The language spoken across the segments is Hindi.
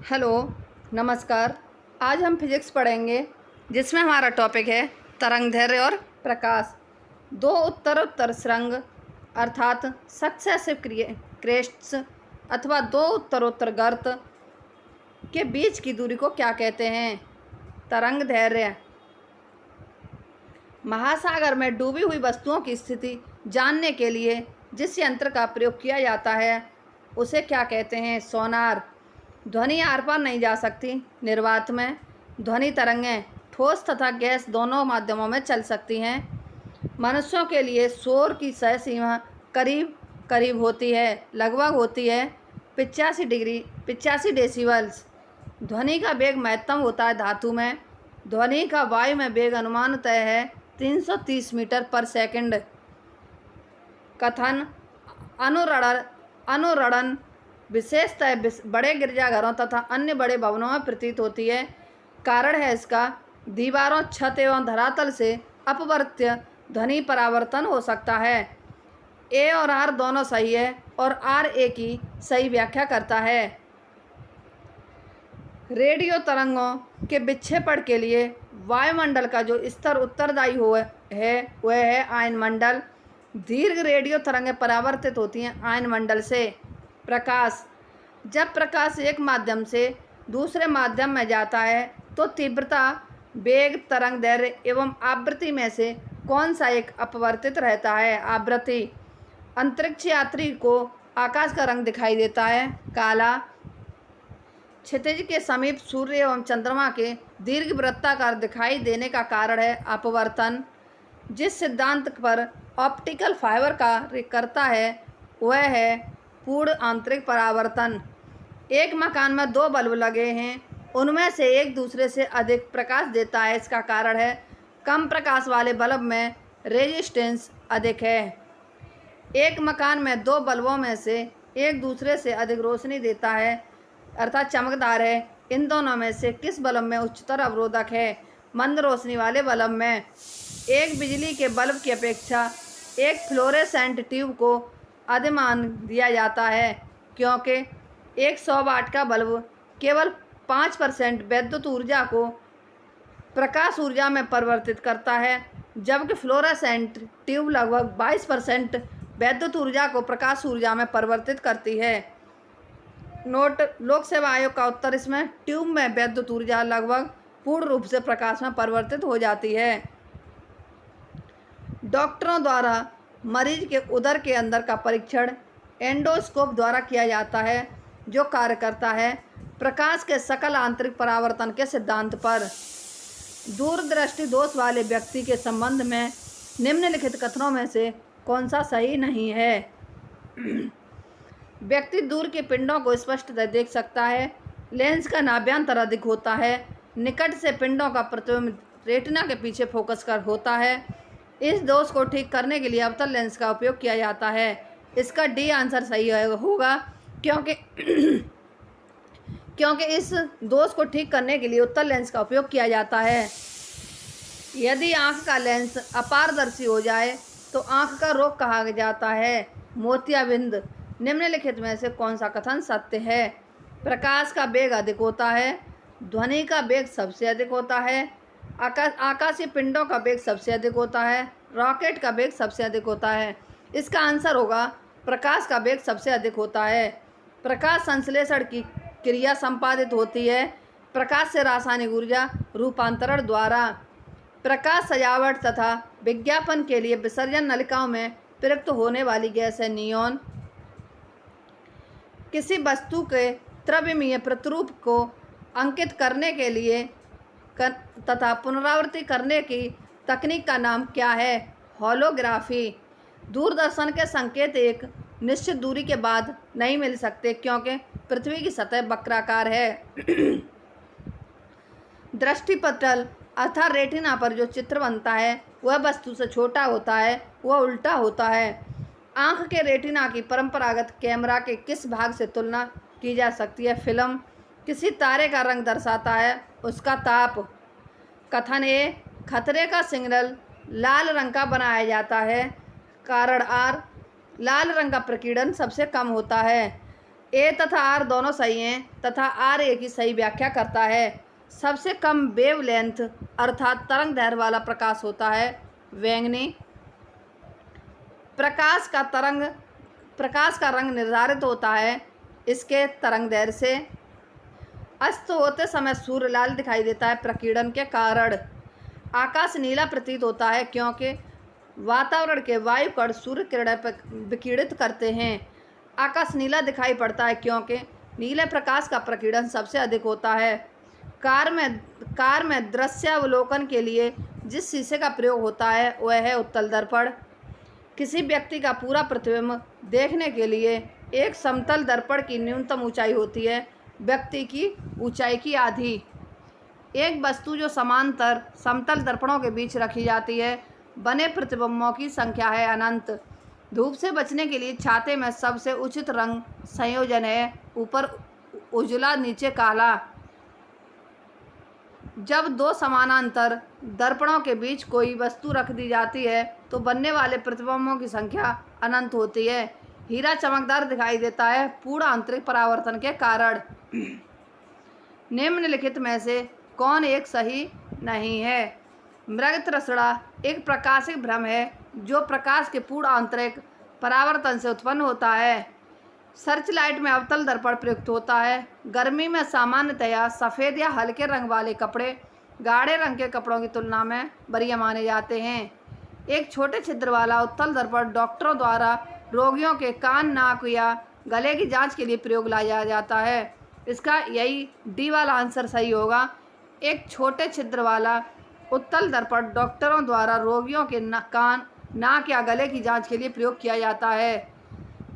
हेलो, नमस्कार। आज हम फिजिक्स पढ़ेंगे जिसमें हमारा टॉपिक है तरंगदैर्घ्य और प्रकाश। दो उत्तर उत्तर सुरंग अर्थात सक्सेसिव क्रेस्ट्स अथवा दो उत्तरोत्तर गर्त के बीच की दूरी को क्या कहते हैं? तरंगदैर्घ्य। महासागर में डूबी हुई वस्तुओं की स्थिति जानने के लिए जिस यंत्र का प्रयोग किया जाता है उसे क्या कहते हैं? सोनार। ध्वनि आर पार नहीं जा सकती। निर्वात में ध्वनि तरंगें ठोस तथा गैस दोनों माध्यमों में चल सकती हैं। मनुष्यों के लिए शोर की सह सीमा करीब करीब होती है, लगभग होती है 85 डेसिबल्स। ध्वनि का वेग महत्तम होता है धातु में। ध्वनि का वायु में वेग अनुमानतः है 330 मीटर पर सेकंड। कथन अनुरणन विशेषतः बड़े गिरजाघरों तथा अन्य बड़े भवनों में प्रतीत होती है। कारण है इसका दीवारों, छत एवं धरातल से अपवर्त्य ध्वनि परावर्तन हो सकता है। ए और आर दोनों सही है और आर ए की सही व्याख्या करता है। रेडियो तरंगों के विक्षेपण के लिए वायुमंडल का जो स्तर उत्तरदायी वह है आयनमंडल। दीर्घ रेडियो तरंगें परावर्तित होती हैं आयनमंडल से। प्रकाश। जब प्रकाश एक माध्यम से दूसरे माध्यम में जाता है तो तीव्रता, वेग, तरंगदैर्घ्य एवं आवृत्ति में से कौन सा एक अपवर्तित रहता है? आवृत्ति। अंतरिक्ष यात्री को आकाश का रंग दिखाई देता है काला। क्षितिज के समीप सूर्य एवं चंद्रमा के दीर्घ वृत्ताकार दिखाई देने का कारण है अपवर्तन। जिस सिद्धांत पर ऑप्टिकल फाइबर कार्य करता है वह है पूर्ण आंतरिक परावर्तन। एक मकान में दो बल्ब लगे हैं, उनमें से एक दूसरे से अधिक प्रकाश देता है। इसका कारण है कम प्रकाश वाले बल्ब में रेजिस्टेंस अधिक है। एक मकान में दो बल्बों में से एक दूसरे से अधिक रोशनी देता है अर्थात चमकदार है। इन दोनों में से किस बल्ब में उच्चतर अवरोधक है? मंद रोशनी वाले बल्ब में। एक बिजली के बल्ब की अपेक्षा एक फ्लोरेसेंट ट्यूब को अधिक मान दिया जाता है क्योंकि एक 100 वाट का बल्ब केवल 5% विद्युत ऊर्जा को प्रकाश ऊर्जा में परिवर्तित करता है, जबकि फ्लोरेसेंट ट्यूब लगभग 22% विद्युत ऊर्जा को प्रकाश ऊर्जा में परिवर्तित करती है। नोट: लोक सेवा आयोग का उत्तर इसमें ट्यूब में विद्युत ऊर्जा लगभग पूर्ण रूप से प्रकाश में परिवर्तित हो जाती है। डॉक्टरों द्वारा मरीज के उदर के अंदर का परीक्षण एंडोस्कोप द्वारा किया जाता है जो कार्य करता है प्रकाश के सकल आंतरिक परावर्तन के सिद्धांत पर। दूरदृष्टि दोष वाले व्यक्ति के संबंध में निम्नलिखित कथनों में से कौन सा सही नहीं है? व्यक्ति दूर के पिंडों को स्पष्टतः देख सकता है। लेंस का नाभ्यांतर अधिक होता है। निकट से पिंडों का प्रतिबिंब रेटिना के पीछे फोकस कर होता है। इस दोष को ठीक करने के लिए अवतल लेंस का उपयोग किया जाता है। इसका डी आंसर सही होगा क्योंकि इस दोष को ठीक करने के लिए उत्तल लेंस का उपयोग किया जाता है। यदि आंख का लेंस अपारदर्शी हो जाए तो आंख का रोग कहा जाता है मोतियाबिंद। निम्नलिखित में से कौन सा कथन सत्य है? प्रकाश का वेग अधिक होता है। ध्वनि का वेग सबसे अधिक होता है। आकाशीय पिंडों का वेग सबसे अधिक होता है। रॉकेट का वेग सबसे अधिक होता है। इसका आंसर होगा प्रकाश का वेग सबसे अधिक होता है। प्रकाश संश्लेषण की क्रिया संपादित होती है प्रकाश से रासायनिक ऊर्जा रूपांतरण द्वारा। प्रकाश सजावट तथा विज्ञापन के लिए विसर्जन नलिकाओं में प्रयुक्त होने वाली गैस है नियॉन। किसी वस्तु के त्रिविमीय प्रतिरूप को अंकित करने के लिए तथा पुनरावृत्ति करने की तकनीक का नाम क्या है? होलोग्राफी। दूरदर्शन के संकेत एक निश्चित दूरी के बाद नहीं मिल सकते क्योंकि पृथ्वी की सतह वक्राकार है। दृष्टिपटल अर्थात रेटिना पर जो चित्र बनता है वह वस्तु से छोटा होता है, वह उल्टा होता है। आँख के रेटिना की परंपरागत कैमरा के किस भाग से तुलना की जा सकती है? फिल्म। किसी तारे का रंग दर्शाता है उसका ताप। कथन ए: खतरे का सिग्नल लाल रंग का बनाया जाता है। कारण आर: लाल रंग का प्रकीर्णन सबसे कम होता है। ए तथा आर दोनों सही हैं तथा आर ए की सही व्याख्या करता है। सबसे कम वेवलेंथ अर्थात तरंग दैर्घ्य वाला प्रकाश होता है बैंगनी। प्रकाश का रंग निर्धारित होता है इसके तरंग दैर्घ्य से। अस्त होते समय सूर्य लाल दिखाई देता है प्रकीर्णन के कारण। आकाश नीला प्रतीत होता है क्योंकि वातावरण के वायु कण सूर्य किरणें विकिरणित करते हैं। आकाश नीला दिखाई पड़ता है क्योंकि नीले प्रकाश का प्रकीर्णन सबसे अधिक होता है। कार में दृश्यावलोकन के लिए जिस शीशे का प्रयोग होता है वह है उत्तल दर्पण। किसी व्यक्ति का पूरा प्रतिबिंब देखने के लिए एक समतल दर्पण की न्यूनतम ऊंचाई होती है व्यक्ति की ऊंचाई की आधी। एक वस्तु जो समांतर समतल दर्पणों के बीच रखी जाती है बने प्रतिबिंबों की संख्या है अनंत। धूप से बचने के लिए छाते में सबसे उचित रंग संयोजन है ऊपर उजला नीचे काला। जब दो समानांतर दर्पणों के बीच कोई वस्तु रख दी जाती है तो बनने वाले प्रतिबिंबों की संख्या अनंत होती है। हीरा चमकदार दिखाई देता है पूर्ण आंतरिक परावर्तन के कारण। निम्नलिखित में से कौन एक सही नहीं है? मृगतृष्णा एक प्रकाशिक भ्रम है जो प्रकाश के पूर्ण आंतरिक परावर्तन से उत्पन्न होता है। सर्च लाइट में अवतल दर्पण प्रयुक्त होता है। गर्मी में सामान्यतया सफ़ेद या हल्के रंग वाले कपड़े गाढ़े रंग के कपड़ों की तुलना में बढ़िया माने जाते हैं। एक छोटे छिद्र वाला उत्तल दर्पण डॉक्टरों द्वारा रोगियों के कान नाक या गले की जांच के लिए प्रयोग लाया जाता है। इसका यही डी वाला आंसर सही होगा। एक छोटे छिद्र वाला उत्तल दर्पण डॉक्टरों द्वारा रोगियों के कान नाक या गले की जांच के लिए प्रयोग किया जाता है।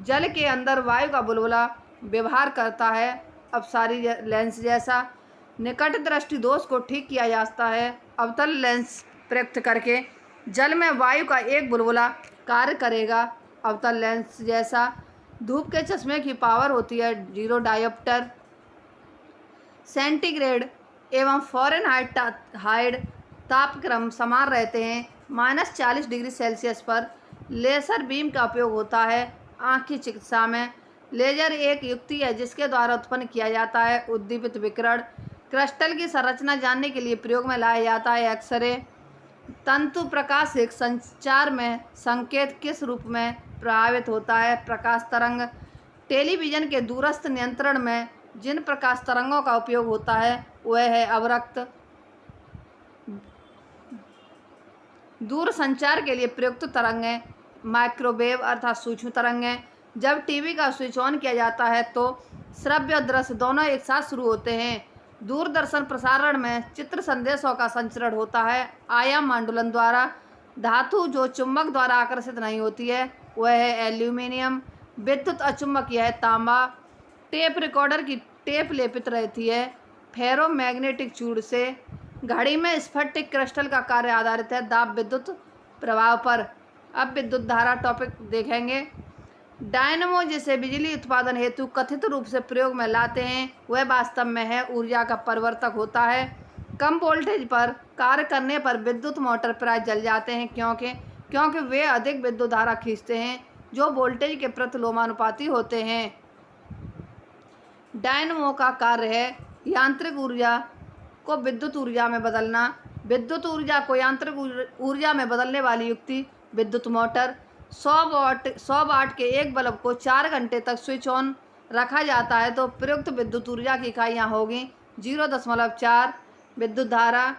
जल के अंदर वायु का बुलबुला व्यवहार करता है अपसारी लेंस जैसा। निकट दृष्टि दोष को ठीक किया जाता है अवतल लेंस प्रयुक्त करके। जल में वायु का एक बुलबुला कार्य करेगा अवतल लेंस जैसा। धूप के चश्मे की पावर होती है 0 डायोप्टर। सेंटीग्रेड एवं फ़ारेनहाइट तापक्रम समान रहते हैं। -40 डिग्री सेल्सियस पर लेज़र बीम का उपयोग होता है आँख की चिकित्सा में। लेजर एक युक्ति है जिसके द्वारा उत्पन्न किया जाता है उद्दीपित विकिरण। क्रिस्टल की संरचना जानने के लिए प्रयोग में लाया जाता है एक्सरे। तंतु प्रकाशिक संचार में संकेत किस रूप में प्रभावित होता है? प्रकाश तरंग। टेलीविज़न के दूरस्थ नियंत्रण में जिन प्रकाश तरंगों का उपयोग होता है वह है अवरक्त। दूर संचार के लिए प्रयुक्त तरंगें माइक्रोवेव अर्थात सूक्ष्म तरंगें। जब टीवी का स्विच ऑन किया जाता है तो श्रव्य और दृश्य दोनों एक साथ शुरू होते हैं। दूरदर्शन प्रसारण में चित्र संदेशों का संचरण होता है आयाम मांडुलन द्वारा। धातु जो चुंबक द्वारा आकर्षित नहीं होती है वह है एल्यूमिनियम। विद्युत अचुंबकीय है तांबा। टेप रिकॉर्डर की टेप लेपित रहती है फेरोमैग्नेटिक चूड़ से। घड़ी में स्फटिक क्रिस्टल का कार्य आधारित है दाब विद्युत प्रभाव पर। अब विद्युत धारा टॉपिक देखेंगे। डायनमो जिसे बिजली उत्पादन हेतु कथित रूप से प्रयोग में लाते हैं वह वास्तव में है ऊर्जा का परिवर्तक होता है। कम वोल्टेज पर कार्य करने पर विद्युत मोटर प्राय जल जाते हैं क्योंकि वे अधिक विद्युत धारा खींचते हैं जो वोल्टेज के प्रति लोमानुपाती होते हैं। डायनमो का कार्य है यांत्रिक ऊर्जा को विद्युत ऊर्जा में बदलना। विद्युत ऊर्जा को यांत्रिक ऊर्जा में बदलने वाली युक्ति विद्युत मोटर। 100 वाट के एक बल्ब को 4 घंटे तक स्विच ऑन रखा जाता है तो प्रयुक्त विद्युत ऊर्जा की इकाइयाँ होगी 0.4 विद्युत धारा।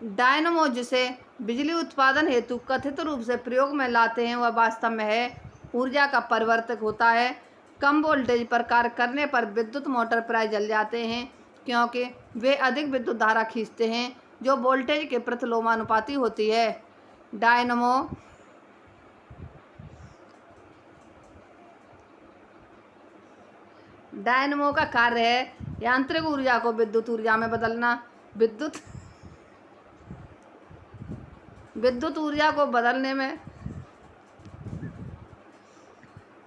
डायनमो जिसे बिजली उत्पादन हेतु कथित रूप से प्रयोग में लाते हैं वह वास्तव में है ऊर्जा का परिवर्तक होता है। कम वोल्टेज पर कार्य करने पर विद्युत मोटर प्राय जल जाते हैं क्योंकि वे अधिक विद्युत धारा खींचते हैं जो वोल्टेज के प्रति लोमानुपाती होती है। डायनमो का कार्य है यांत्रिक ऊर्जा को विद्युत ऊर्जा में बदलना। विद्युत ऊर्जा को बदलने में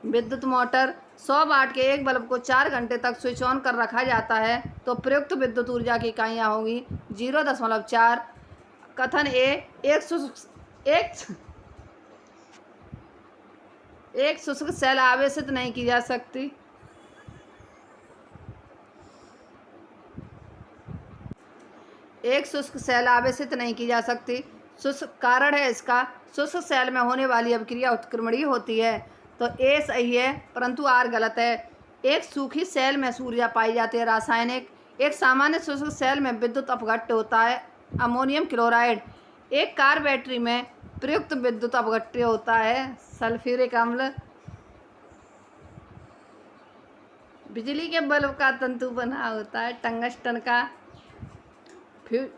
विद्युत मोटर 100 वाट के एक बल्ब को 4 घंटे तक स्विच ऑन कर रखा जाता है तो प्रयुक्त विद्युत ऊर्जा की इकाइयाँ होगी 0.4। कथन ए एक शुष्क सेल आवेशित नहीं की जा सकती। एक शुष्क सेल आवेशित नहीं की जा सकती। शुष्क कारण है इसका, शुष्क सेल में होने वाली अभिक्रिया उत्क्रमणीय होती है। तो ए सही है, परंतु आर गलत है। एक सूखी सेल में ऊर्जा पाई जाती है। रासायनिक, एक सामान्य शुष्क सेल में विद्युत अपघट्य होता है, अमोनियम क्लोराइड। एक कार बैटरी में प्रयुक्त विद्युत अपघट्य होता है, सल्फ्यूरिक अम्ल। बिजली के बल्ब का तंतु बना होता है टंगस्टन का। फिर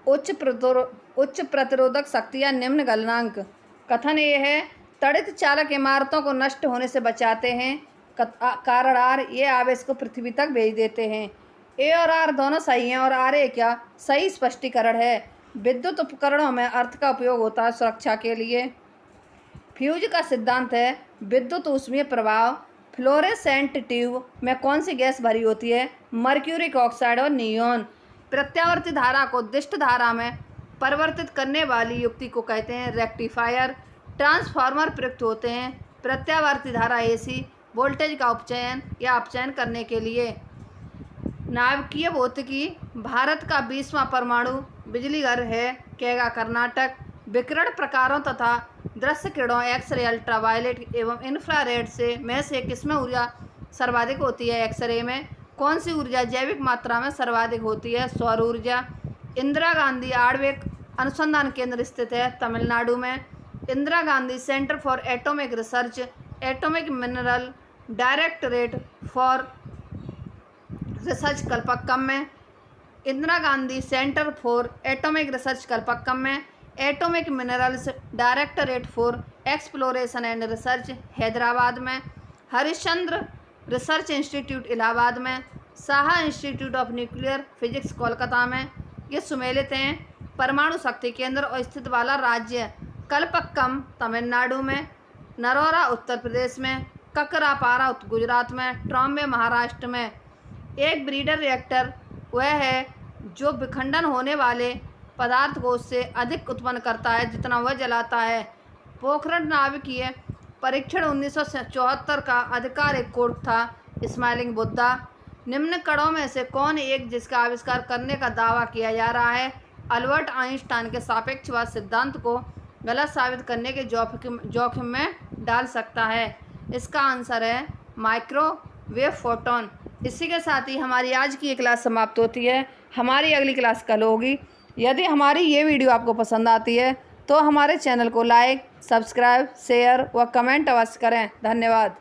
उच्च प्रतिरोधक शक्ति या निम्न गलनांक। कथन ये है, तड़ित चालक इमारतों को नष्ट होने से बचाते हैं। कारण आर, ये आवेश को पृथ्वी तक भेज देते हैं। ए और आर दोनों सही हैं और आर ए क्या सही स्पष्टीकरण है। विद्युत उपकरणों में अर्थ का उपयोग होता है सुरक्षा के लिए। फ्यूज का सिद्धांत है विद्युत ऊष्मीय प्रभाव। फ्लोरेसेंट ट्यूब में कौन सी गैस भरी होती है? मर्क्यूरिक ऑक्साइड और नियोन। प्रत्यावर्ती धारा को दिष्ट धारा में परिवर्तित करने वाली युक्ति को कहते हैं रेक्टिफायर। ट्रांसफार्मर प्रयुक्त होते हैं प्रत्यावर्ती धारा एसी वोल्टेज का उपचयन या अपचयन करने के लिए। नाभिकीय भौतिकी, भारत का 20वां परमाणु बिजली घर है केगा कर्नाटक। विकिरण प्रकारों तथा दृश्य किरणों एक्सरे, अल्ट्रावायलेट एवं इंफ्रारेड से किसमें ऊर्जा सर्वाधिक होती है? एक्सरे में। कौन सी ऊर्जा जैविक मात्रा में सर्वाधिक होती है? सौर ऊर्जा। इंदिरा गांधी आणविक अनुसंधान केंद्र स्थित है तमिलनाडु में। Indira Gandhi centre for atomic research, atomic mineral directorate for research Kalpakkam में। Indira Gandhi centre for atomic research Kalpakkam में। Atomic minerals directorate for exploration and research Hyderabad में। हरिश्चंद्र रिसर्च इंस्टीट्यूट इलाहाबाद में। Saha institute of nuclear physics Kolkata में। ये सुमेलित हैं। परमाणु शक्ति केंद्र स्थित वाला राज्य कलपक्कम तमिलनाडु में। नरोरा उत्तर प्रदेश में। ककरापारा गुजरात में। ट्रॉम्बे महाराष्ट्र में। एक ब्रीडर रिएक्टर वह है जो विखंडन होने वाले पदार्थ को उससे अधिक उत्पन्न करता है जितना वह जलाता है। पोखरण नाभिकीय परीक्षण 1974 का आधिकारिक कोड था स्माइलिंग बुद्धा। निम्न कणों में से कौन एक जिसका आविष्कार करने का दावा किया जा रहा है अल्बर्ट आइंस्टाइन के सापेक्षवाद सिद्धांत को गलत साबित करने के जोखिम में डाल सकता है? इसका आंसर है माइक्रोवेव फोटोन। इसी के साथ ही हमारी आज की ये क्लास समाप्त होती है। हमारी अगली क्लास कल होगी। यदि हमारी ये वीडियो आपको पसंद आती है तो हमारे चैनल को लाइक, सब्सक्राइब, शेयर व कमेंट अवश्य करें। धन्यवाद।